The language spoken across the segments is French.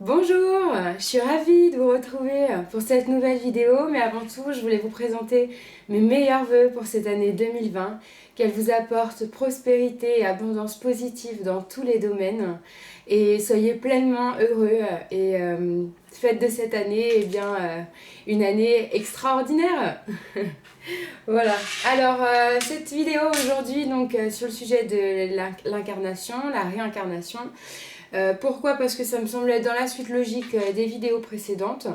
Bonjour, je suis ravie de vous retrouver pour cette nouvelle vidéo, mais avant tout, je voulais vous présenter mes meilleurs vœux pour cette année 2020, qu'elle vous apporte prospérité et abondance positive dans tous les domaines, et soyez pleinement heureux et faites de cette année une année extraordinaire. Voilà, alors cette vidéo aujourd'hui sur le sujet de l'incarnation, la réincarnation. Pourquoi? Parce que ça me semblait dans la suite logique des vidéos précédentes.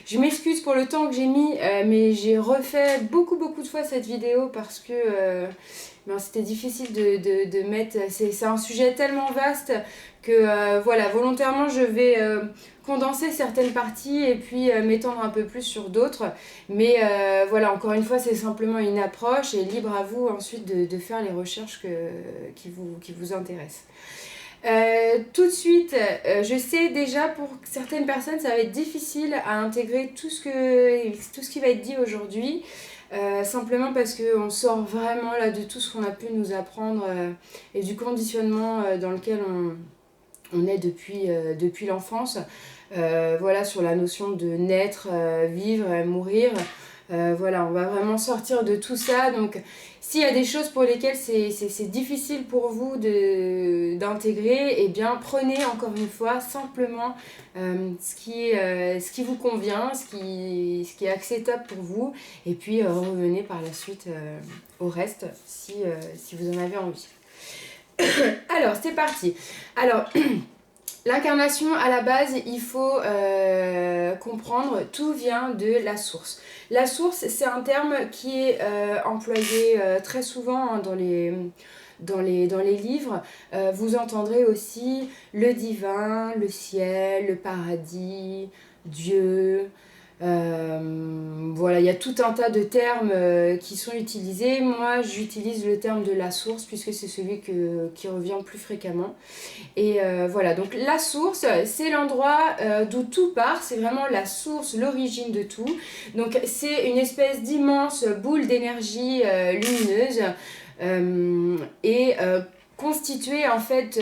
Je m'excuse pour le temps que j'ai mis, mais j'ai refait beaucoup de fois cette vidéo parce que c'était difficile de mettre... C'est un sujet tellement vaste que voilà, volontairement je vais condenser certaines parties et puis m'étendre un peu plus sur d'autres. Mais voilà, encore une fois, c'est simplement une approche et libre à vous ensuite de faire les recherches qui vous intéressent. Tout de suite, je sais déjà pour certaines personnes ça va être difficile à intégrer tout ce qui va être dit aujourd'hui, simplement parce qu'on sort vraiment là de tout ce qu'on a pu nous apprendre et du conditionnement dans lequel on est depuis l'enfance. Voilà, sur la notion de naître, vivre, mourir. Voilà, on va vraiment sortir de tout ça. Donc, s'il y a des choses pour lesquelles c'est difficile pour vous d'intégrer, eh bien, prenez encore une fois simplement ce qui vous convient, ce qui est acceptable pour vous, et puis revenez par la suite au reste si vous en avez envie. Alors, c'est parti. Alors, l'incarnation, à la base, il faut comprendre, tout vient de la source. La source, c'est un terme qui est employé très souvent dans les livres. Vous entendrez aussi le divin, le ciel, le paradis, Dieu. Voilà, il y a tout un tas de termes qui sont utilisés. Moi, j'utilise le terme de la source puisque c'est celui qui revient plus fréquemment. Et voilà, donc la source, c'est l'endroit d'où tout part, c'est vraiment la source, l'origine de tout. Donc c'est une espèce d'immense boule d'énergie lumineuse et constituée en fait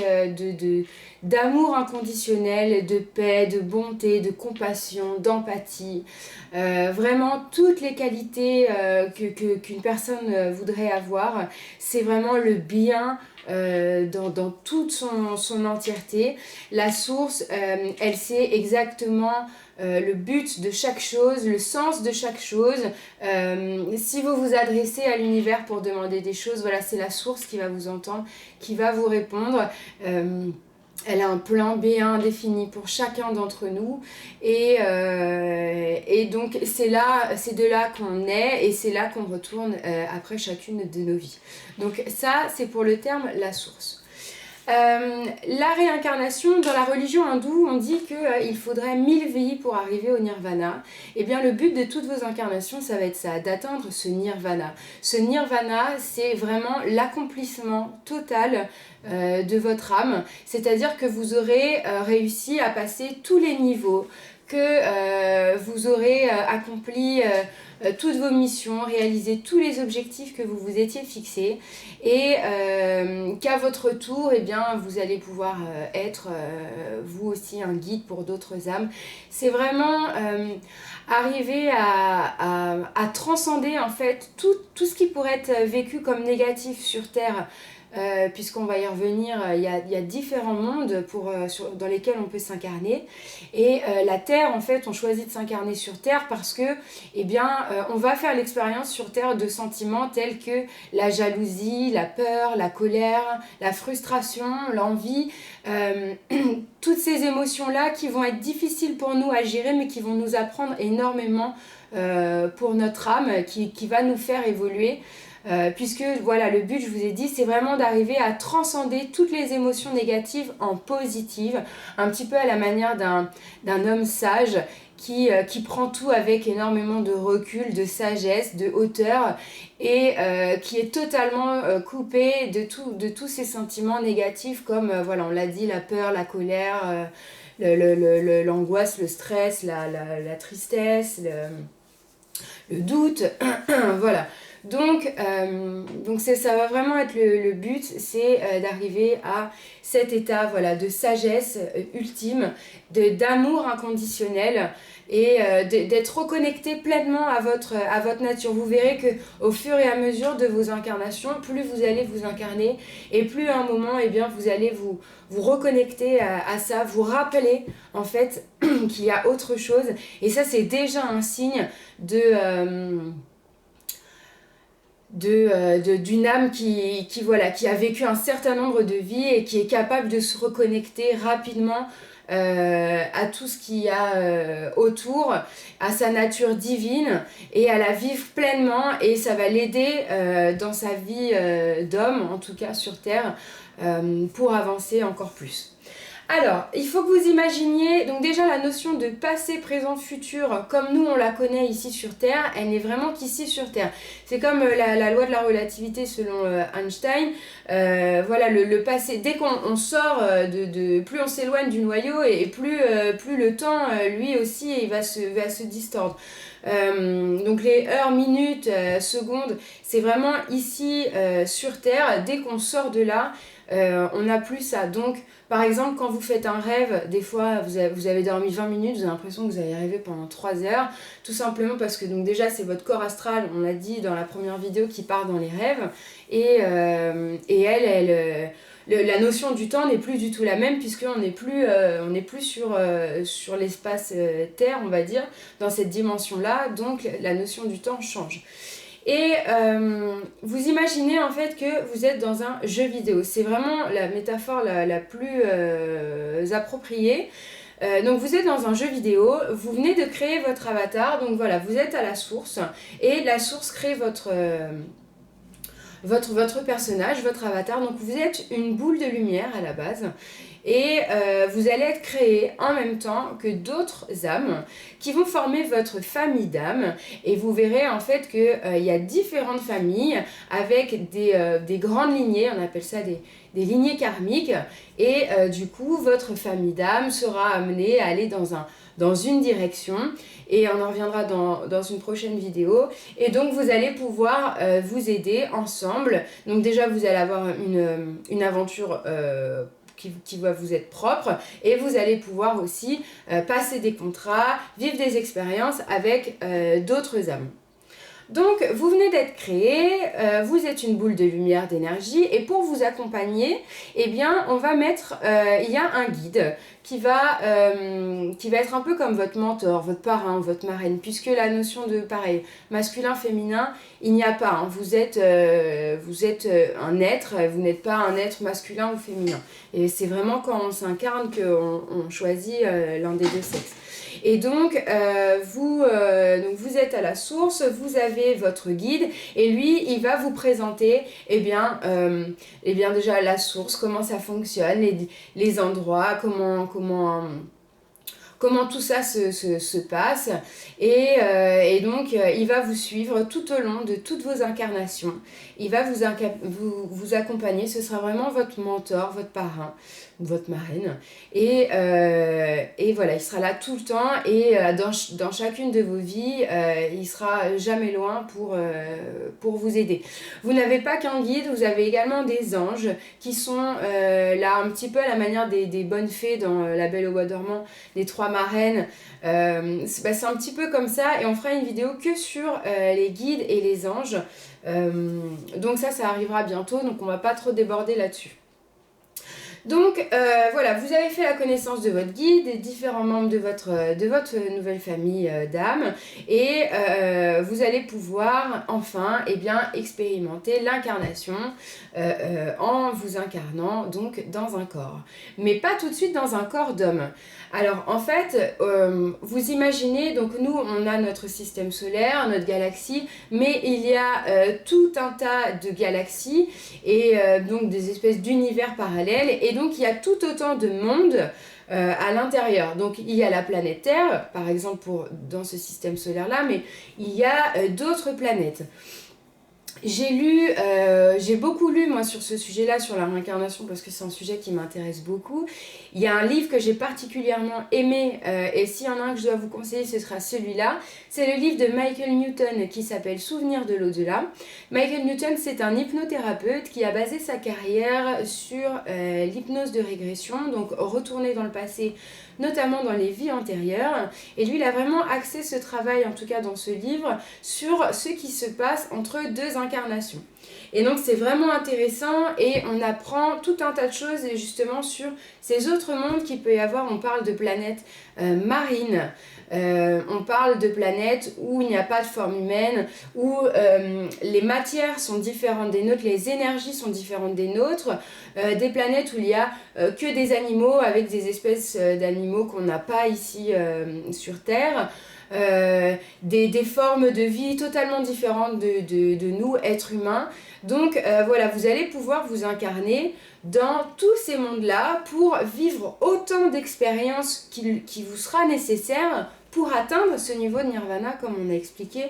d'amour inconditionnel, de paix, de bonté, de compassion, d'empathie. Vraiment toutes les qualités qu'une personne voudrait avoir, c'est vraiment le bien dans toute son entièreté. La source, elle sait exactement le but de chaque chose, le sens de chaque chose. Si vous vous adressez à l'univers pour demander des choses, voilà, c'est la source qui va vous entendre, qui va vous répondre. Elle a un plan bien défini pour chacun d'entre nous et donc c'est de là qu'on est et c'est là qu'on retourne après chacune de nos vies. Donc ça, c'est pour le terme la source. La réincarnation, dans la religion hindoue, on dit qu'il faudrait 1000 vies pour arriver au nirvana. Et bien le but de toutes vos incarnations, ça va être ça, d'atteindre ce nirvana. Ce nirvana, c'est vraiment l'accomplissement total de votre âme. C'est-à-dire que vous aurez réussi à passer tous les niveaux, que vous aurez accompli toutes vos missions, réalisé tous les objectifs que vous vous étiez fixés et qu'à votre tour, eh bien, vous allez pouvoir être vous aussi un guide pour d'autres âmes. C'est vraiment arriver à transcender en fait tout ce qui pourrait être vécu comme négatif sur Terre. Puisqu'on va y revenir, il y a différents mondes dans lesquels on peut s'incarner. Et la Terre, en fait, on choisit de s'incarner sur Terre parce que, on va faire l'expérience sur Terre de sentiments tels que la jalousie, la peur, la colère, la frustration, l'envie. Toutes ces émotions-là qui vont être difficiles pour nous à gérer, mais qui vont nous apprendre énormément pour notre âme, qui va nous faire évoluer. Puisque voilà, le but, je vous ai dit, c'est vraiment d'arriver à transcender toutes les émotions négatives en positives, un petit peu à la manière d'un homme sage qui prend tout avec énormément de recul, de sagesse, de hauteur et qui est totalement coupé de tous ces sentiments négatifs comme, voilà, on l'a dit, la peur, la colère, l'angoisse, le stress, la tristesse, le doute, voilà. Donc ça va vraiment être le but, c'est d'arriver à cet état voilà, de sagesse ultime, d'amour inconditionnel et d'être reconnecté pleinement à votre nature. Vous verrez que au fur et à mesure de vos incarnations, plus vous allez vous incarner et plus à un moment, eh bien, vous allez vous reconnecter à ça, vous rappeler en fait qu'il y a autre chose. Et ça, c'est déjà un signe d'une âme qui a vécu un certain nombre de vies et qui est capable de se reconnecter rapidement à tout ce qu'il y a autour, à sa nature divine et à la vivre pleinement, et ça va l'aider dans sa vie d'homme, en tout cas sur Terre, pour avancer encore plus. Alors, il faut que vous imaginiez, donc déjà la notion de passé, présent, futur, comme nous on la connaît ici sur Terre, elle n'est vraiment qu'ici sur Terre. C'est comme la loi de la relativité selon Einstein. Voilà, le passé, dès qu'on sort plus on s'éloigne du noyau et plus le temps, lui aussi, il va se distordre. Donc les heures, minutes, secondes, c'est vraiment ici sur Terre. Dès qu'on sort de là, on n'a plus ça. Donc, par exemple, quand vous faites un rêve, des fois vous avez dormi 20 minutes, vous avez l'impression que vous avez rêvé pendant 3 heures, tout simplement parce que donc déjà c'est votre corps astral, on l'a dit dans la première vidéo, qui part dans les rêves, et la notion du temps n'est plus du tout la même, puisqu'on n'est plus sur l'espace Terre, on va dire, dans cette dimension-là, donc la notion du temps change. Et vous imaginez en fait que vous êtes dans un jeu vidéo. C'est vraiment la métaphore la plus appropriée. Donc vous êtes dans un jeu vidéo, vous venez de créer votre avatar, donc voilà, vous êtes à la source, et la source crée votre personnage, votre avatar. Donc vous êtes une boule de lumière à la base. Et vous allez être créé en même temps que d'autres âmes qui vont former votre famille d'âmes. Et vous verrez en fait qu'il y a différentes familles avec des grandes lignées, on appelle ça des lignées karmiques. Et du coup, votre famille d'âmes sera amenée à aller dans une direction. Et on en reviendra dans une prochaine vidéo. Et donc vous allez pouvoir vous aider ensemble. Donc déjà, vous allez avoir une aventure qui va vous être propre, et vous allez pouvoir aussi passer des contrats, vivre des expériences avec d'autres âmes. Donc vous venez d'être créé, vous êtes une boule de lumière, d'énergie, et pour vous accompagner, eh bien on va mettre, il y a un guide qui va être un peu comme votre mentor, votre parrain, votre marraine, puisque la notion de pareil, masculin, féminin, il n'y a pas, hein. Vous êtes un être, vous n'êtes pas un être masculin ou féminin. Et c'est vraiment quand on s'incarne qu'on choisit l'un des deux sexes. Et donc, vous êtes à la source, vous avez votre guide, et lui, il va vous présenter déjà la source, comment ça fonctionne, les endroits, comment tout ça se passe, et donc il va vous suivre tout au long de toutes vos incarnations. Il va vous accompagner, ce sera vraiment votre mentor, votre parrain, votre marraine, et voilà, il sera là tout le temps, et dans chacune de vos vies, il sera jamais loin pour vous aider. Vous n'avez pas qu'un guide, vous avez également des anges qui sont là un petit peu à la manière des bonnes fées dans La Belle au Bois dormant, les 3 marraines. C'est un petit peu comme ça, et on fera une vidéo que sur les guides et les anges. Donc ça arrivera bientôt, donc on va pas trop déborder là-dessus. Donc voilà, vous avez fait la connaissance de votre guide, des différents membres de votre nouvelle famille d'âmes, et vous allez pouvoir enfin expérimenter l'incarnation en vous incarnant donc dans un corps. Mais pas tout de suite dans un corps d'homme. Alors en fait, vous imaginez, donc nous on a notre système solaire, notre galaxie, mais il y a tout un tas de galaxies et donc des espèces d'univers parallèles, et donc il y a tout autant de mondes à l'intérieur. Donc il y a la planète Terre, par exemple dans ce système solaire là, mais il y a d'autres planètes. J'ai beaucoup lu moi sur ce sujet-là, sur la réincarnation, parce que c'est un sujet qui m'intéresse beaucoup. Il y a un livre que j'ai particulièrement aimé, et s'il y en a un que je dois vous conseiller, ce sera celui-là. C'est le livre de Michael Newton qui s'appelle Souvenirs de l'au-delà. Michael Newton, c'est un hypnothérapeute qui a basé sa carrière sur l'hypnose de régression, donc retourner dans le passé, notamment dans les vies antérieures. Et lui, il a vraiment axé ce travail, en tout cas dans ce livre, sur ce qui se passe entre deux incarnations. Et donc c'est vraiment intéressant et on apprend tout un tas de choses justement sur ces autres mondes qu'il peut y avoir. On parle de planètes marines, on parle de planètes où il n'y a pas de forme humaine, où les matières sont différentes des nôtres, les énergies sont différentes des nôtres, des planètes où il n'y a que des animaux avec des espèces d'animaux qu'on n'a pas ici sur Terre. Des formes de vie totalement différentes de nous, êtres humains. Donc voilà, vous allez pouvoir vous incarner dans tous ces mondes-là pour vivre autant d'expériences qui vous sera nécessaire pour atteindre ce niveau de nirvana comme on a expliqué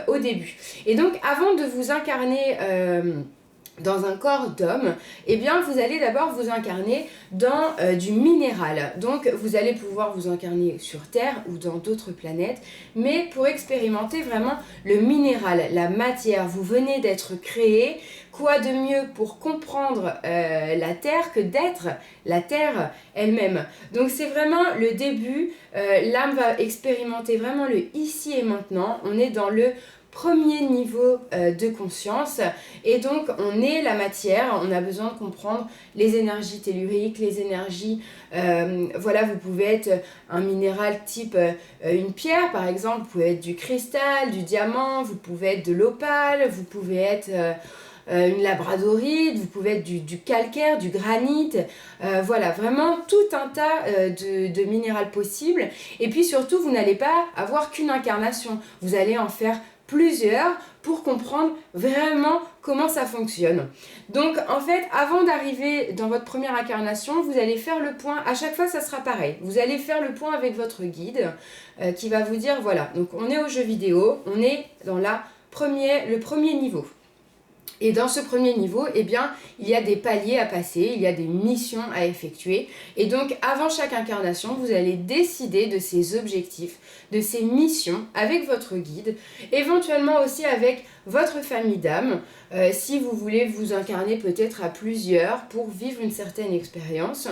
au début. Et donc avant de vous incarner dans un corps d'homme, eh bien vous allez d'abord vous incarner dans du minéral. Donc vous allez pouvoir vous incarner sur Terre ou dans d'autres planètes, mais pour expérimenter vraiment le minéral, la matière. Vous venez d'être créé. Quoi de mieux pour comprendre la Terre que d'être la Terre elle-même. Donc c'est vraiment le début. L'âme va expérimenter vraiment le ici et maintenant. On est dans le premier niveau de conscience et donc on est la matière, on a besoin de comprendre les énergies telluriques, les énergies, voilà, vous pouvez être un minéral type une pierre par exemple, vous pouvez être du cristal, du diamant, vous pouvez être de l'opale, vous pouvez être une labradorite, vous pouvez être du calcaire, du granit, voilà, vraiment tout un tas de minéral possibles. Et puis surtout, vous n'allez pas avoir qu'une incarnation, vous allez en faire plusieurs pour comprendre vraiment comment ça fonctionne. Donc en fait, avant d'arriver dans votre première incarnation, vous allez faire le point, à chaque fois ça sera pareil, vous allez faire le point avec votre guide qui va vous dire voilà, donc on est au jeu vidéo, on est dans le premier niveau. Et dans ce premier niveau, eh bien, il y a des paliers à passer, il y a des missions à effectuer. Et donc, avant chaque incarnation, vous allez décider de ces objectifs, de ces missions avec votre guide, éventuellement aussi avec votre famille d'âme, si vous voulez vous incarner peut-être à plusieurs pour vivre une certaine expérience.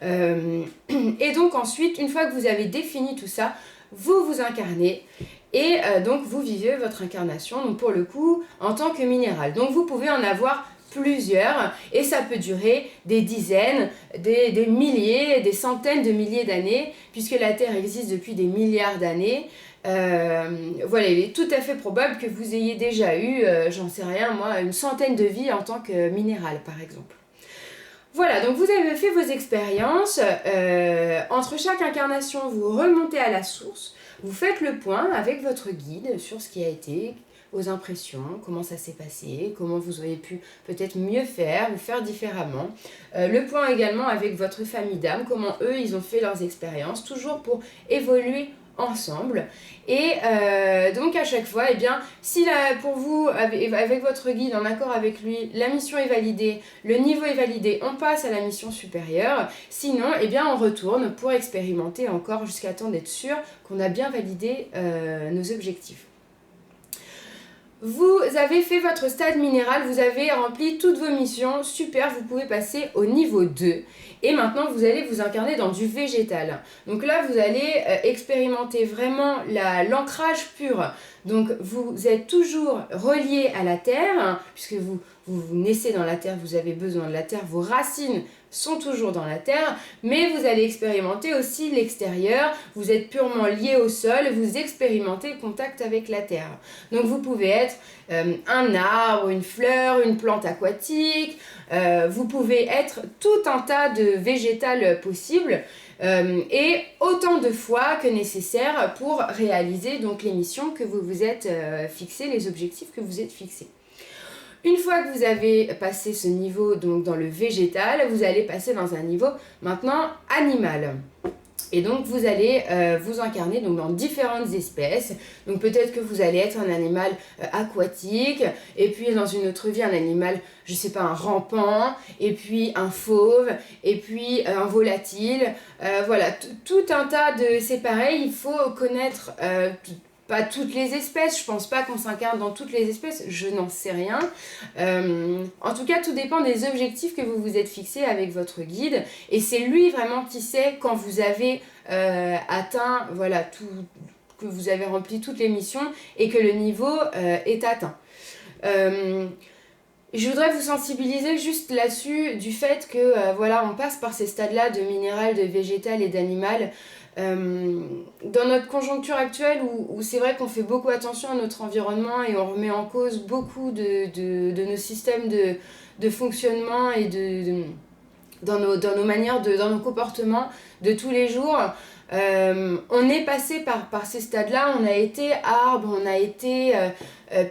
Et donc ensuite, une fois que vous avez défini tout ça, vous vous incarnez. Et donc vous vivez votre incarnation, donc pour le coup, en tant que minéral. Donc vous pouvez en avoir plusieurs, et ça peut durer des dizaines, des milliers, des centaines de milliers d'années, puisque la Terre existe depuis des milliards d'années. Voilà, il est tout à fait probable que vous ayez déjà eu, j'en sais rien moi, une centaine de vies en tant que minéral, par exemple. Voilà, donc vous avez fait vos expériences. Entre chaque incarnation, vous remontez à la source. Vous faites le point avec votre guide sur ce qui a été, vos impressions, comment ça s'est passé, comment vous auriez pu peut-être mieux faire ou faire différemment. Le point également avec votre famille d'âme, comment eux, ils ont fait leurs expériences, toujours pour évoluer ensemble. Et donc à chaque fois, eh bien, si pour vous, avec votre guide, en accord avec lui, la mission est validée, le niveau est validé, on passe à la mission supérieure. Sinon, eh bien, on retourne pour expérimenter encore jusqu'à temps d'être sûr qu'on a bien validé nos objectifs. Vous avez fait votre stade minéral, vous avez rempli toutes vos missions, super, vous pouvez passer au niveau 2. Et maintenant, vous allez vous incarner dans du végétal. Donc là, vous allez expérimenter vraiment l'ancrage pur. Donc vous êtes toujours relié à la terre, puisque vous naissez dans la terre, vous avez besoin de la terre, vos racines sont toujours dans la terre, mais vous allez expérimenter aussi l'extérieur, vous êtes purement lié au sol, vous expérimentez le contact avec la terre. Donc vous pouvez être un arbre, une fleur, une plante aquatique, vous pouvez être tout un tas de végétal possibles, et autant de fois que nécessaire pour réaliser donc les missions que vous vous êtes fixées, les objectifs que vous êtes fixés. Une fois que vous avez passé ce niveau donc dans le végétal, vous allez passer dans un niveau maintenant animal. Et donc vous allez vous incarner donc, dans différentes espèces. Donc peut-être que vous allez être un animal aquatique, et puis dans une autre vie un animal, je sais pas, un rampant, et puis un fauve, et puis un volatile. Voilà, tout un tas de... C'est pareil, il faut connaître... pas toutes les espèces, je pense pas qu'on s'incarne dans toutes les espèces, je n'en sais rien. En tout cas, tout dépend des objectifs que vous vous êtes fixés avec votre guide. Et c'est lui vraiment qui sait quand vous avez atteint, voilà, tout, que vous avez rempli toutes les missions et que le niveau est atteint. Je voudrais vous sensibiliser juste là-dessus du fait que voilà, on passe par ces stades-là de minéral, de végétal et d'animal. Dans notre conjoncture actuelle où c'est vrai qu'on fait beaucoup attention à notre environnement et on remet en cause beaucoup de nos systèmes de fonctionnement et dans nos manières, dans nos comportements de tous les jours, on est passé par ces stades-là, on a été arbre, on a été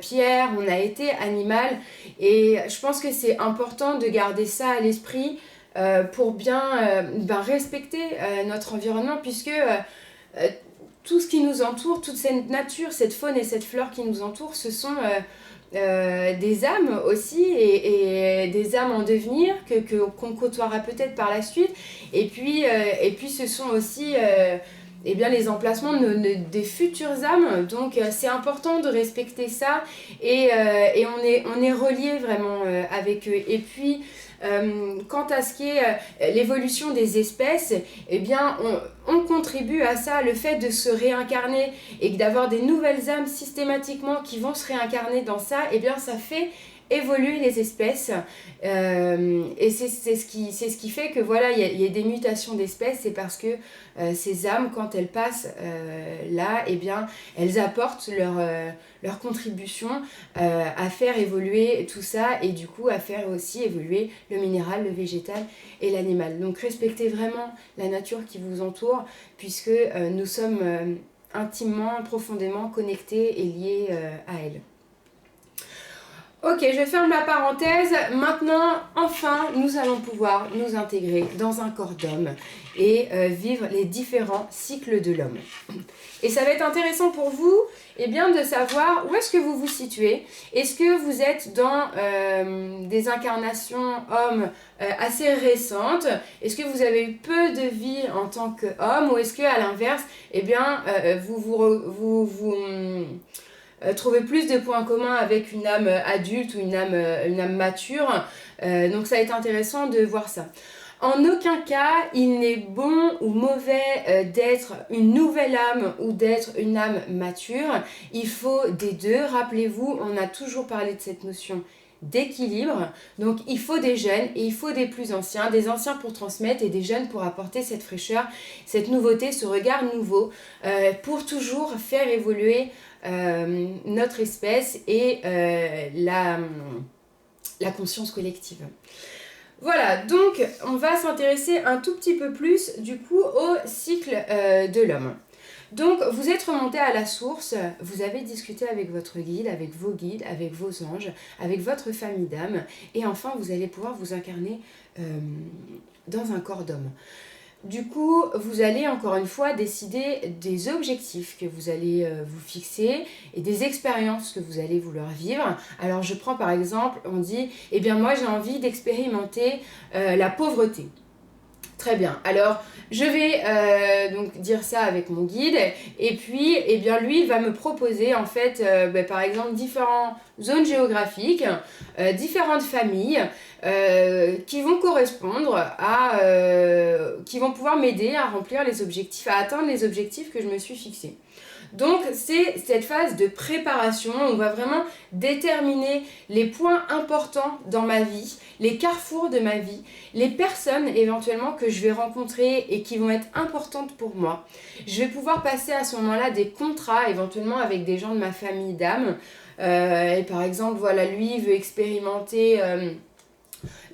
pierre, on a été animal, et je pense que c'est important de garder ça à l'esprit pour bien respecter notre environnement, puisque tout ce qui nous entoure, toute cette nature, cette faune et cette flore qui nous entourent, ce sont des âmes aussi, et des âmes en devenir qu'on côtoiera peut-être par la suite, et puis ce sont aussi eh bien, les emplacements des futures âmes, donc c'est important de respecter ça, et on est relié vraiment avec eux. Et puis quant à ce qui est l'évolution des espèces, eh bien, on contribue à ça, le fait de se réincarner et d'avoir des nouvelles âmes systématiquement qui vont se réincarner dans ça, eh bien, ça fait évoluer les espèces, et c'est ce qui fait que voilà, il y a des mutations d'espèces. C'est parce que ces âmes, quand elles passent là, eh bien, elles apportent leur contribution à faire évoluer tout ça, et du coup à faire aussi évoluer le minéral, le végétal et l'animal. Donc respectez vraiment la nature qui vous entoure, puisque nous sommes intimement, profondément connectés et liés à elle. Ok, je ferme la parenthèse. Maintenant, enfin, nous allons pouvoir nous intégrer dans un corps d'homme et vivre les différents cycles de l'homme. Et ça va être intéressant pour vous, eh bien, de savoir où est-ce que vous vous situez. Est-ce que vous êtes dans des incarnations hommes assez récentes? Est-ce que vous avez eu peu de vie en tant qu'homme? Ou est-ce que, à l'inverse, eh bien, vous trouver plus de points communs avec une âme adulte ou une âme mature. Donc ça va être intéressant de voir ça. En aucun cas, il n'est bon ou mauvais d'être une nouvelle âme ou d'être une âme mature. Il faut des deux. Rappelez-vous, on a toujours parlé de cette notion d'équilibre. Donc il faut des jeunes et il faut des plus anciens, des anciens pour transmettre et des jeunes pour apporter cette fraîcheur, cette nouveauté, ce regard nouveau, pour toujours faire évoluer notre espèce et la conscience collective. Voilà, donc on va s'intéresser un tout petit peu plus du coup au cycle de l'homme. Donc vous êtes remonté à la source, vous avez discuté avec votre guide, avec vos guides, avec vos anges, avec votre famille d'âmes, et enfin vous allez pouvoir vous incarner dans un corps d'homme. Du coup, vous allez encore une fois décider des objectifs que vous allez vous fixer et des expériences que vous allez vouloir vivre. Alors je prends par exemple, on dit, eh bien moi j'ai envie d'expérimenter la pauvreté. Très bien, alors je vais donc dire ça avec mon guide, et puis eh bien, lui il va me proposer en fait par exemple différentes zones géographiques, différentes familles qui vont correspondre à... qui vont pouvoir m'aider à remplir les objectifs, à atteindre les objectifs que je me suis fixés. Donc c'est cette phase de préparation, on va vraiment déterminer les points importants dans ma vie, les carrefours de ma vie, les personnes éventuellement que je vais rencontrer et qui vont être importantes pour moi. Je vais pouvoir passer à ce moment-là des contrats éventuellement avec des gens de ma famille d'âme. Et par exemple, voilà, lui veut expérimenter...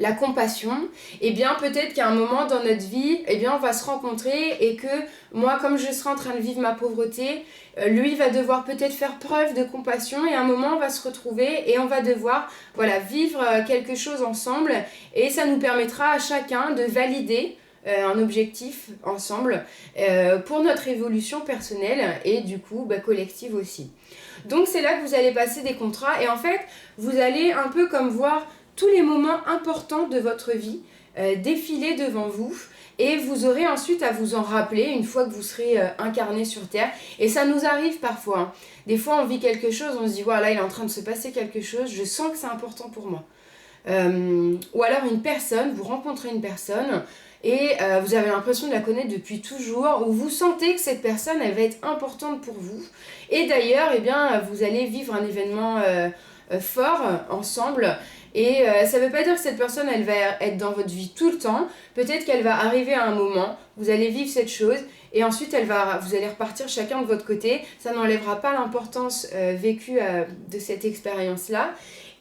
la compassion, et bien peut-être qu'à un moment dans notre vie, eh bien on va se rencontrer, et que moi, comme je serai en train de vivre ma pauvreté, lui va devoir peut-être faire preuve de compassion, et à un moment on va se retrouver et on va devoir voilà, vivre quelque chose ensemble, et ça nous permettra à chacun de valider un objectif ensemble pour notre évolution personnelle et du coup collective aussi. Donc c'est là que vous allez passer des contrats et en fait vous allez un peu comme voir tous les moments importants de votre vie défiler devant vous et vous aurez ensuite à vous en rappeler une fois que vous serez incarné sur Terre. Et ça nous arrive parfois, hein. Des fois on vit quelque chose, on se dit voilà, il est en train de se passer quelque chose, je sens que c'est important pour moi. Ou alors une personne, vous rencontrez une personne et vous avez l'impression de la connaître depuis toujours, ou vous sentez que cette personne elle va être importante pour vous. Et d'ailleurs, eh bien, vous allez vivre un événement fort ensemble. Et ça ne veut pas dire que cette personne elle va être dans votre vie tout le temps. Peut-être qu'elle va arriver à un moment, vous allez vivre cette chose et ensuite vous allez repartir chacun de votre côté. Ça n'enlèvera pas l'importance vécue de cette expérience-là.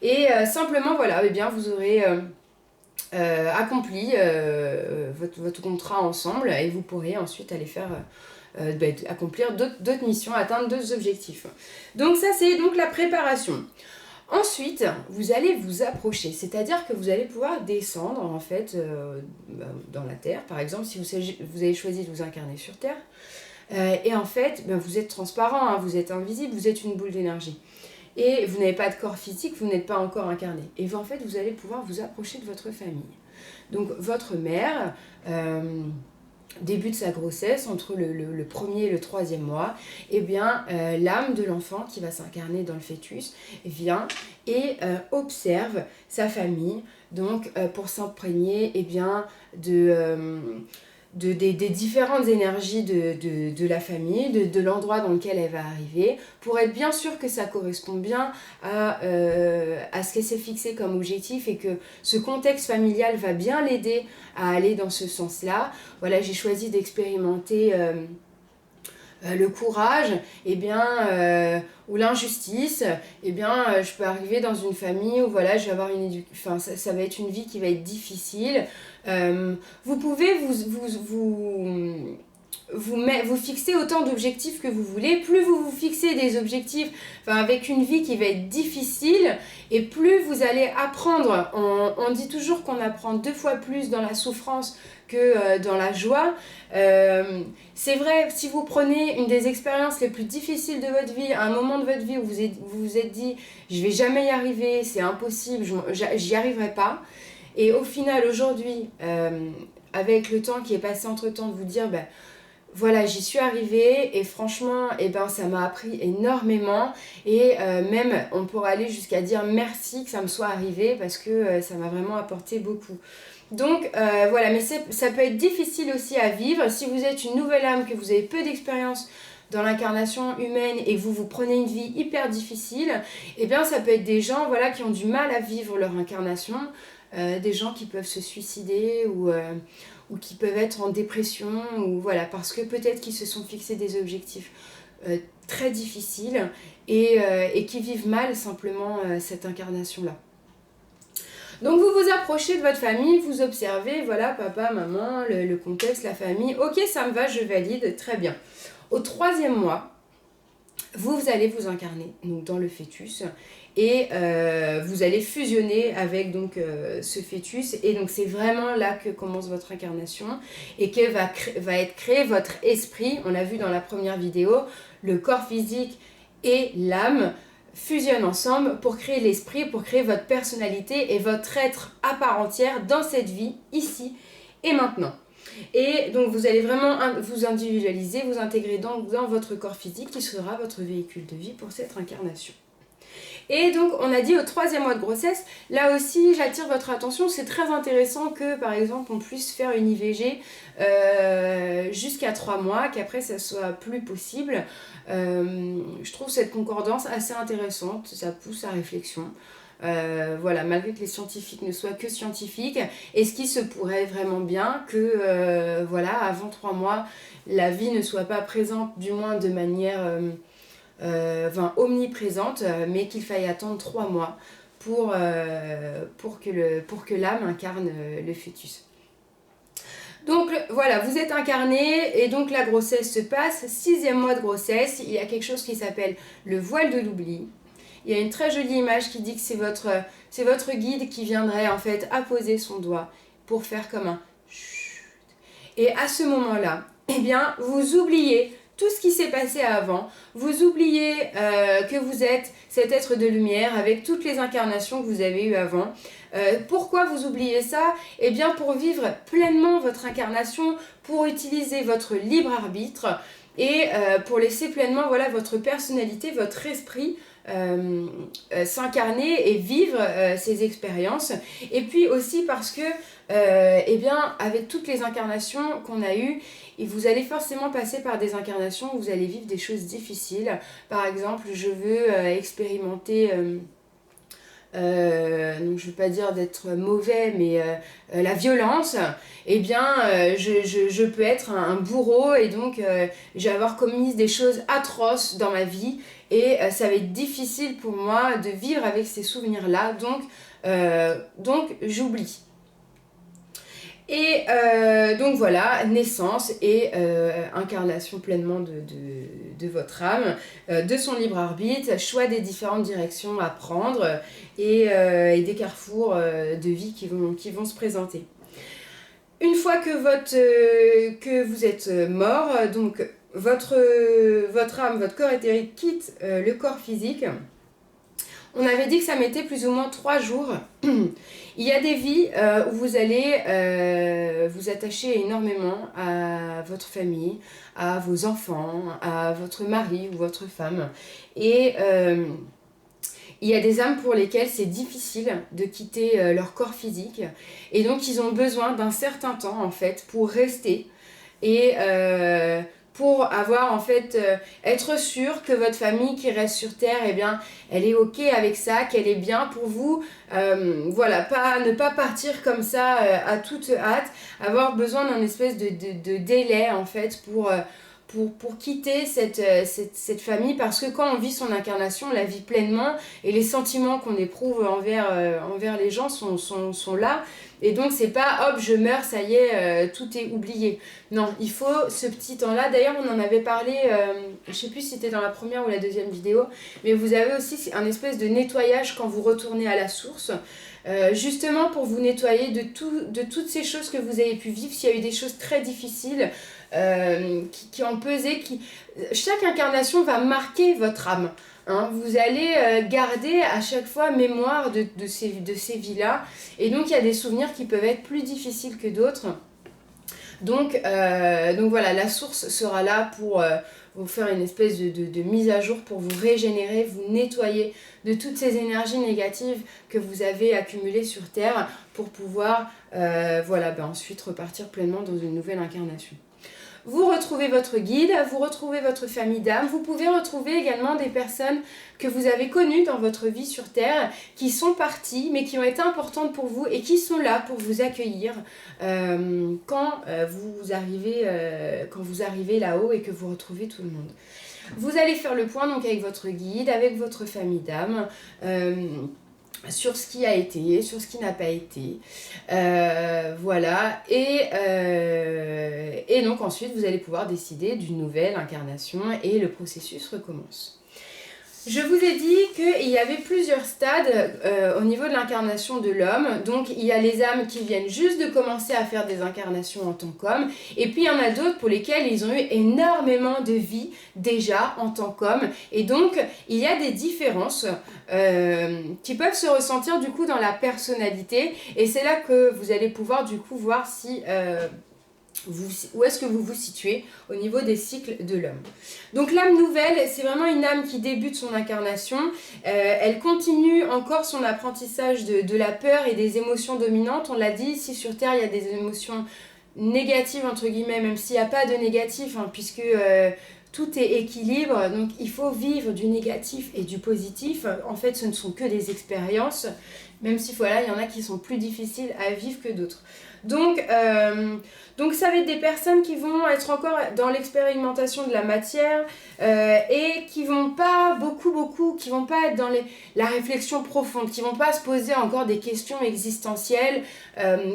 Et simplement, voilà, eh bien, vous aurez accompli votre contrat ensemble et vous pourrez ensuite aller faire accomplir d'autres missions, atteindre d'autres objectifs. Donc ça, c'est donc la préparation. Ensuite, vous allez vous approcher, c'est-à-dire que vous allez pouvoir descendre en fait dans la Terre. Par exemple, si vous avez choisi de vous incarner sur Terre, et en fait, vous êtes transparent, hein, vous êtes invisible, vous êtes une boule d'énergie. Et vous n'avez pas de corps physique, vous n'êtes pas encore incarné. Et en fait, vous allez pouvoir vous approcher de votre famille. Donc, votre mère, début de sa grossesse, entre le premier et le troisième mois, eh bien, l'âme de l'enfant qui va s'incarner dans le fœtus vient et observe sa famille, donc pour s'imprégner eh bien, des différentes énergies de la famille, de l'endroit dans lequel elle va arriver, pour être bien sûr que ça correspond bien à ce qu'elle s'est fixé comme objectif et que ce contexte familial va bien l'aider à aller dans ce sens-là. Voilà, j'ai choisi d'expérimenter le courage, eh bien, ou l'injustice, eh bien, je peux arriver dans une famille où voilà, je vais avoir ça va être une vie qui va être difficile. Vous pouvez vous fixer autant d'objectifs que vous voulez. Plus vous vous fixez des objectifs avec une vie qui va être difficile, et plus vous allez apprendre. On dit toujours qu'on apprend 2 fois plus dans la souffrance que dans la joie. C'est vrai, si vous prenez une des expériences les plus difficiles de votre vie, à un moment de votre vie où vous vous êtes dit « je vais jamais y arriver, c'est impossible, j'y arriverai pas », et au final aujourd'hui, avec le temps qui est passé entre-temps, de vous dire voilà, j'y suis arrivée et franchement, ça m'a appris énormément et même on pourrait aller jusqu'à dire merci que ça me soit arrivé parce que ça m'a vraiment apporté beaucoup. Donc voilà, mais ça peut être difficile aussi à vivre si vous êtes une nouvelle âme, que vous avez peu d'expérience dans l'incarnation humaine et que vous prenez une vie hyper difficile. Eh bien ça peut être des gens voilà, qui ont du mal à vivre leur incarnation, des gens qui peuvent se suicider ou qui peuvent être en dépression, ou voilà, parce que peut-être qu'ils se sont fixés des objectifs très difficiles et qui vivent mal simplement cette incarnation-là. Donc vous vous approchez de votre famille, vous observez, voilà, papa, maman, le contexte, la famille, ok, ça me va, je valide, très bien. Au 3e mois, vous allez vous incarner donc, dans le fœtus et vous allez fusionner avec donc, ce fœtus, et donc c'est vraiment là que commence votre incarnation et que va être créé votre esprit. On l'a vu dans la première vidéo, le corps physique et l'âme fusionnent ensemble pour créer l'esprit, pour créer votre personnalité et votre être à part entière dans cette vie, ici et maintenant. Et donc vous allez vraiment vous individualiser, vous intégrer dans votre corps physique qui sera votre véhicule de vie pour cette incarnation. Et donc on a dit au 3e mois de grossesse, là aussi j'attire votre attention, c'est très intéressant que par exemple on puisse faire une IVG jusqu'à 3 mois, qu'après ça soit plus possible. Je trouve cette concordance assez intéressante, ça pousse à réflexion. Voilà, malgré que les scientifiques ne soient que scientifiques, est-ce qu'il se pourrait vraiment bien que voilà, avant 3 mois, la vie ne soit pas présente, du moins de manière omniprésente, mais qu'il faille attendre 3 mois pour que l'âme incarne le fœtus. Donc voilà, vous êtes incarné et donc la grossesse se passe. 6e mois de grossesse, il y a quelque chose qui s'appelle le voile de l'oubli. Il y a une très jolie image qui dit que c'est votre guide qui viendrait en fait apposer son doigt pour faire comme un chut. Et à ce moment-là, eh bien, vous oubliez tout ce qui s'est passé avant, vous oubliez que vous êtes cet être de lumière avec toutes les incarnations que vous avez eues avant. Pourquoi vous oubliez ça? Eh bien pour vivre pleinement votre incarnation, pour utiliser votre libre arbitre et pour laisser pleinement voilà, votre personnalité, votre esprit s'incarner et vivre ces expériences. Et puis aussi parce que eh bien, avec toutes les incarnations qu'on a eues, et vous allez forcément passer par des incarnations où vous allez vivre des choses difficiles. Par exemple, je veux expérimenter, donc je ne veux pas dire d'être mauvais, mais la violence. Eh bien, je peux être un bourreau et donc je vais avoir commis des choses atroces dans ma vie. Et ça va être difficile pour moi de vivre avec ces souvenirs-là. Donc j'oublie. Et donc voilà, naissance et incarnation pleinement de votre âme, de son libre arbitre, choix des différentes directions à prendre et des carrefours de vie qui vont se présenter. Une fois que vous êtes mort, donc votre âme, votre corps éthérique quitte le corps physique. On avait dit que ça mettait plus ou moins 3 jours. Il y a des vies où vous allez vous attacher énormément à votre famille, à vos enfants, à votre mari ou votre femme. Et il y a des âmes pour lesquelles c'est difficile de quitter leur corps physique. Et donc ils ont besoin d'un certain temps en fait pour rester et pour avoir en fait être sûr que votre famille qui reste sur terre, eh bien elle est ok avec ça, qu'elle est bien pour vous, voilà, ne pas partir comme ça à toute hâte, avoir besoin d'un espèce de délai en fait pour quitter cette famille, parce que quand on vit son incarnation, on la vit pleinement et les sentiments qu'on éprouve envers les gens sont là. Et donc c'est pas hop je meurs, ça y est, tout est oublié. Non, il faut ce petit temps-là. D'ailleurs on en avait parlé, je sais plus si c'était dans la première ou la deuxième vidéo, mais vous avez aussi un espèce de nettoyage quand vous retournez à la source. Justement pour vous nettoyer de toutes ces choses que vous avez pu vivre, s'il y a eu des choses très difficiles qui ont pesé, chaque incarnation va marquer votre âme. Hein, vous allez garder à chaque fois mémoire de ces vies-là. Et donc il y a des souvenirs qui peuvent être plus difficiles que d'autres. Donc voilà, la source sera là pour vous faire une espèce de mise à jour, pour vous régénérer, vous nettoyer de toutes ces énergies négatives que vous avez accumulées sur Terre pour pouvoir ensuite repartir pleinement dans une nouvelle incarnation. Vous retrouvez votre guide, vous retrouvez votre famille d'âme, vous pouvez retrouver également des personnes que vous avez connues dans votre vie sur Terre, qui sont parties, mais qui ont été importantes pour vous et qui sont là pour vous accueillir quand vous arrivez là-haut et que vous retrouvez tout le monde. Vous allez faire le point donc avec votre guide, avec votre famille d'âme, sur ce qui a été, sur ce qui n'a pas été, voilà, et donc ensuite vous allez pouvoir décider d'une nouvelle incarnation et le processus recommence. Je vous ai dit qu'il y avait plusieurs stades au niveau de l'incarnation de l'homme. Donc il y a les âmes qui viennent juste de commencer à faire des incarnations en tant qu'homme. Et puis il y en a d'autres pour lesquels ils ont eu énormément de vie déjà en tant qu'homme. Et donc il y a des différences qui peuvent se ressentir du coup dans la personnalité. Et c'est là que vous allez pouvoir du coup voir si... où est-ce que vous vous situez au niveau des cycles de l'homme. Donc l'âme nouvelle, c'est vraiment une âme qui débute son incarnation. Elle continue encore son apprentissage de la peur et des émotions dominantes. On l'a dit, ici sur Terre, il y a des émotions négatives, entre guillemets, même s'il n'y a pas de négatif, hein, puisque tout est équilibre. Donc il faut vivre du négatif et du positif. En fait, ce ne sont que des expériences, même si voilà, il y en a qui sont plus difficiles à vivre que d'autres. Donc ça va être des personnes qui vont être encore dans l'expérimentation de la matière et qui vont pas qui vont pas être dans la réflexion profonde, qui vont pas se poser encore des questions existentielles,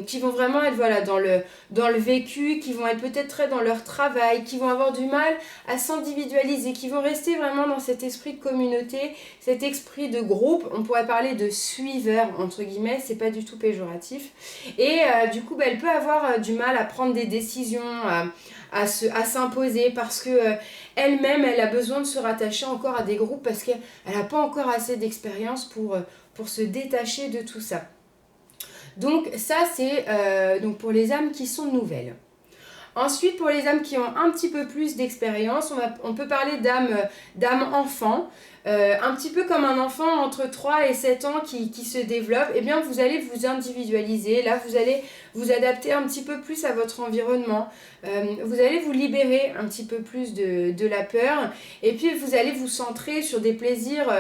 qui vont vraiment être voilà, dans le vécu, qui vont être peut-être très dans leur travail, qui vont avoir du mal à s'individualiser, qui vont rester vraiment dans cet esprit de communauté, cet esprit de groupe. On pourrait parler de suiveur entre guillemets, c'est pas du tout péjoratif. Et du coup, elle peut avoir du mal à prendre des décisions, à s'imposer parce que elle-même, elle a besoin de se rattacher encore à des groupes parce qu'elle n'a pas encore assez d'expérience pour se détacher de tout ça. Donc ça, c'est donc pour les âmes qui sont nouvelles. Ensuite, pour les âmes qui ont un petit peu plus d'expérience, on peut parler d'âmes enfants. Un petit peu comme un enfant entre 3 et 7 ans qui se développe, eh bien vous allez vous individualiser, là vous allez vous adapter un petit peu plus à votre environnement, vous allez vous libérer un petit peu plus de la peur, et puis vous allez vous centrer sur des plaisirs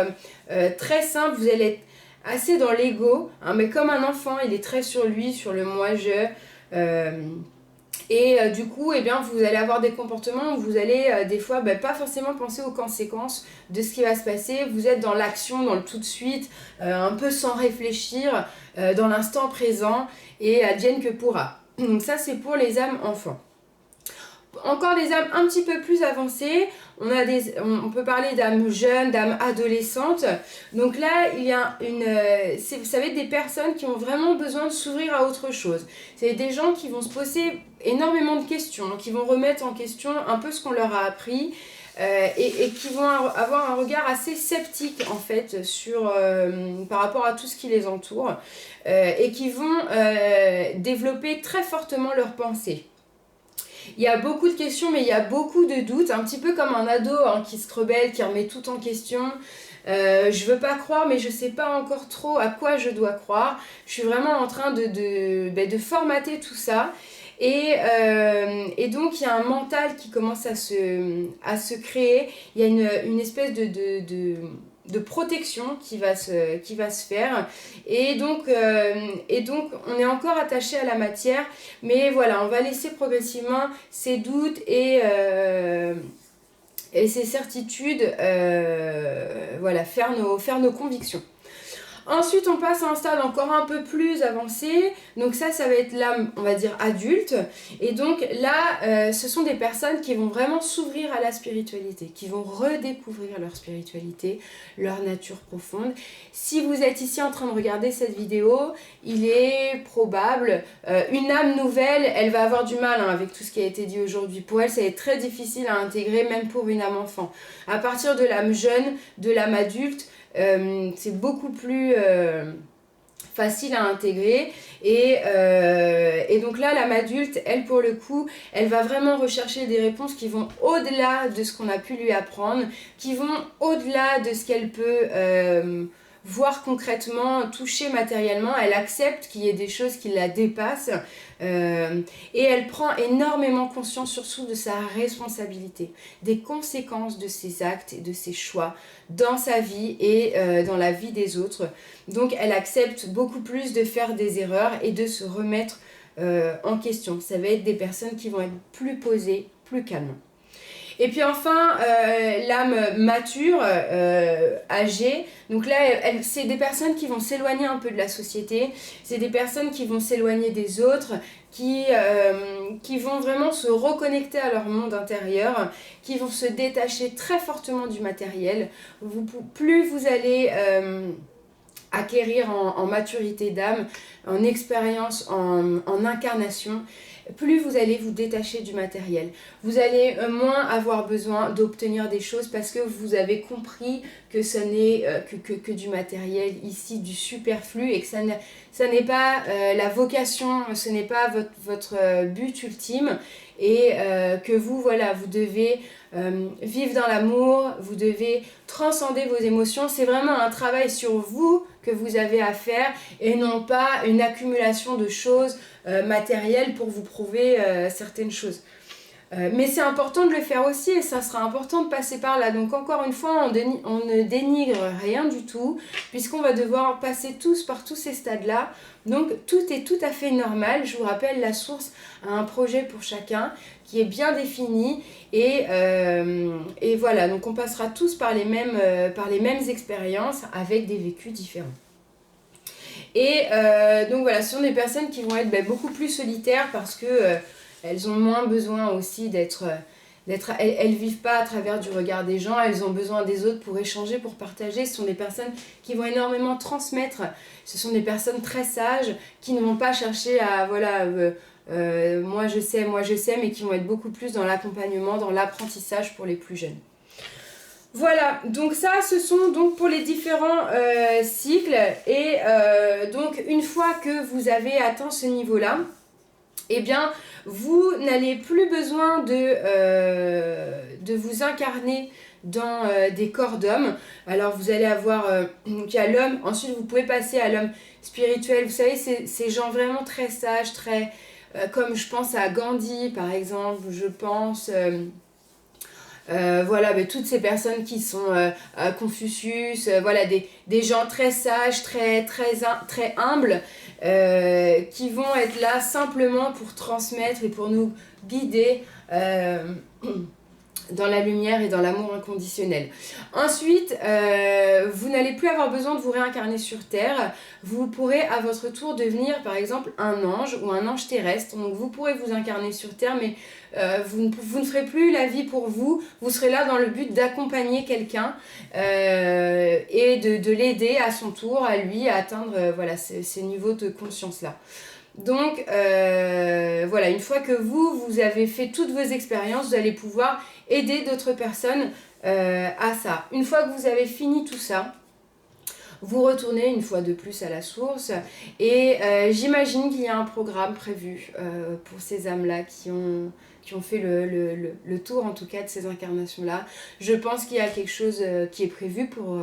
très simples, vous allez être assez dans l'ego, hein, mais comme un enfant, il est très sur lui, sur le moi-je. Et du coup, eh bien, vous allez avoir des comportements où vous allez des fois pas forcément penser aux conséquences de ce qui va se passer. Vous êtes dans l'action, dans le tout de suite, un peu sans réfléchir, dans l'instant présent et advienne que pourra. Donc ça, c'est pour les âmes enfants. Encore des âmes un petit peu plus avancées, on peut parler d'âmes jeunes, d'âmes adolescentes. Donc là, il y a ça va être des personnes qui ont vraiment besoin de s'ouvrir à autre chose. C'est des gens qui vont se poser énormément de questions, qui vont remettre en question un peu ce qu'on leur a appris. Et qui vont avoir un regard assez sceptique en fait par rapport à tout ce qui les entoure et qui vont développer très fortement leurs pensées. Il y a beaucoup de questions, mais il y a beaucoup de doutes, un petit peu comme un ado qui se rebelle, qui remet tout en question. Je veux pas croire, mais je sais pas encore trop à quoi je dois croire. Je suis vraiment en train de formater tout ça. Et donc, il y a un mental qui commence à se créer. Il y a une espèce de protection qui va se faire. Et donc, on est encore attaché à la matière. Mais voilà, on va laisser progressivement ces doutes et ces certitudes voilà, faire nos convictions. Ensuite, on passe à un stade encore un peu plus avancé. Donc ça va être l'âme, on va dire, adulte. Et donc là, ce sont des personnes qui vont vraiment s'ouvrir à la spiritualité, qui vont redécouvrir leur spiritualité, leur nature profonde. Si vous êtes ici en train de regarder cette vidéo, il est probable, une âme nouvelle, elle va avoir du mal avec tout ce qui a été dit aujourd'hui. Pour elle, ça va être très difficile à intégrer, même pour une âme enfant. À partir de l'âme jeune, de l'âme adulte, c'est beaucoup plus facile à intégrer et donc là l'âme adulte, elle pour le coup, elle va vraiment rechercher des réponses qui vont au-delà de ce qu'on a pu lui apprendre, qui vont au-delà de ce qu'elle peut voir concrètement, toucher matériellement. Elle accepte qu'il y ait des choses qui la dépassent et elle prend énormément conscience surtout de sa responsabilité, des conséquences de ses actes et de ses choix dans sa vie et dans la vie des autres. Donc elle accepte beaucoup plus de faire des erreurs et de se remettre en question. Ça va être des personnes qui vont être plus posées, plus calmes. Et puis enfin, l'âme mature, âgée, donc là, c'est des personnes qui vont s'éloigner un peu de la société, c'est des personnes qui vont s'éloigner des autres, qui vont vraiment se reconnecter à leur monde intérieur, qui vont se détacher très fortement du matériel. Plus vous allez acquérir en maturité d'âme, en expérience, en incarnation, plus vous allez vous détacher du matériel. Vous allez moins avoir besoin d'obtenir des choses parce que vous avez compris que ce n'est que du matériel ici, du superflu, et que ça n'est pas la vocation, ce n'est pas votre but ultime, et que vous devez vivre dans l'amour, vous devez transcender vos émotions. C'est vraiment un travail sur vous que vous avez à faire et non pas une accumulation de choses matérielles pour vous prouver certaines choses. Mais c'est important de le faire aussi et ça sera important de passer par là. Donc encore une fois, on ne dénigre rien du tout puisqu'on va devoir passer tous par tous ces stades-là. Donc tout est tout à fait normal. Je vous rappelle, la source a un projet pour chacun qui est bien défini et voilà. Donc on passera tous par les mêmes expériences avec des vécus différents. Et donc voilà, ce sont des personnes qui vont être beaucoup plus solitaires parce que elles ont moins besoin aussi d'être elles vivent pas à travers du regard des gens, elles ont besoin des autres pour échanger, pour partager. Ce sont des personnes qui vont énormément transmettre. Ce sont des personnes très sages qui ne vont pas chercher à, voilà, moi je sais, mais qui vont être beaucoup plus dans l'accompagnement, dans l'apprentissage pour les plus jeunes. Voilà, donc ça, ce sont donc pour les différents cycles. Et donc, une fois que vous avez atteint ce niveau-là, eh bien, vous n'allez plus besoin de vous incarner dans des corps d'hommes. Alors, vous allez avoir donc il y a l'homme, ensuite vous pouvez passer à l'homme spirituel. Vous savez, ces gens vraiment très sages, très... comme je pense à Gandhi, par exemple, je pense... voilà, toutes ces personnes qui sont Confucius, voilà, des gens très sages, très humbles, qui vont être là simplement pour transmettre et pour nous guider dans la lumière et dans l'amour inconditionnel. Ensuite, vous n'allez plus avoir besoin de vous réincarner sur Terre. Vous pourrez à votre tour devenir par exemple un ange ou un ange terrestre. Donc vous pourrez vous incarner sur Terre, mais vous ne ferez plus la vie pour vous. Vous serez là dans le but d'accompagner quelqu'un et de l'aider à son tour, à lui, à atteindre voilà, ces niveaux de conscience-là. Donc voilà, une fois que vous avez fait toutes vos expériences, vous allez pouvoir aider d'autres personnes à ça. Une fois que vous avez fini tout ça, vous retournez une fois de plus à la source et j'imagine qu'il y a un programme prévu pour ces âmes-là qui ont fait le tour en tout cas de ces incarnations-là. Je pense qu'il y a quelque chose qui est prévu pour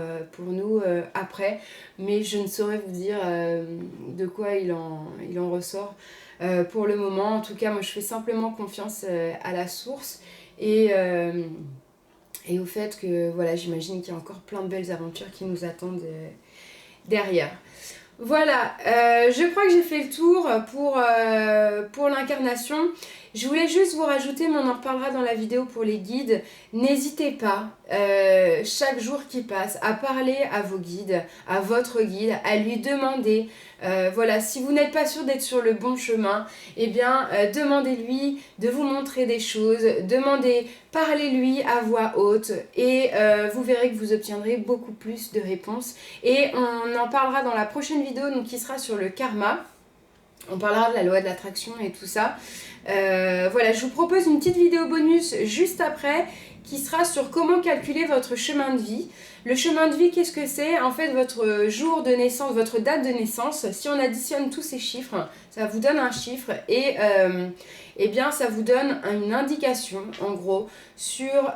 nous après, mais je ne saurais vous dire de quoi il en ressort pour le moment. En tout cas, moi je fais simplement confiance à la source et au fait que voilà, j'imagine qu'il y a encore plein de belles aventures qui nous attendent derrière. Voilà, je crois que j'ai fait le tour pour l'incarnation. Je voulais juste vous rajouter, mais on en reparlera dans la vidéo pour les guides. N'hésitez pas, chaque jour qui passe, à parler à vos guides, à votre guide, à lui demander, voilà, si vous n'êtes pas sûr d'être sur le bon chemin, eh bien, demandez-lui de vous montrer des choses, parlez-lui à voix haute et vous verrez que vous obtiendrez beaucoup plus de réponses. Et on en parlera dans la prochaine vidéo, donc qui sera sur le karma. On parlera de la loi de l'attraction et tout ça. Voilà, je vous propose une petite vidéo bonus juste après qui sera sur comment calculer votre chemin de vie. Le chemin de vie, qu'est-ce que c'est? En fait, votre jour de naissance, votre date de naissance, si on additionne tous ces chiffres, ça vous donne un chiffre et eh bien, ça vous donne une indication, en gros, sur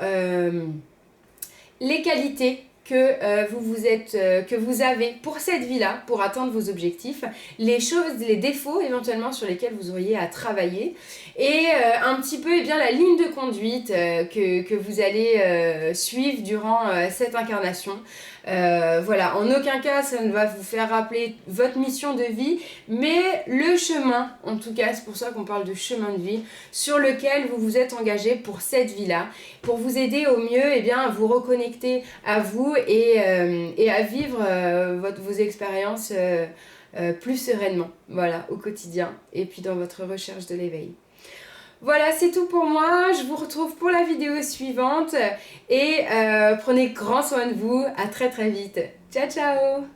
les qualités que vous avez pour cette vie-là, pour atteindre vos objectifs, les défauts éventuellement sur lesquels vous auriez à travailler, et un petit peu bien la ligne de conduite que vous allez suivre durant cette incarnation. Voilà, en aucun cas ça ne va vous faire rappeler votre mission de vie, mais le chemin, en tout cas c'est pour ça qu'on parle de chemin de vie, sur lequel vous vous êtes engagé pour cette vie-là, pour vous aider au mieux à vous reconnecter à vous et à vivre vos expériences plus sereinement, voilà, au quotidien et puis dans votre recherche de l'éveil. Voilà, c'est tout pour moi. Je vous retrouve pour la vidéo suivante et prenez grand soin de vous. À très très vite. Ciao, ciao!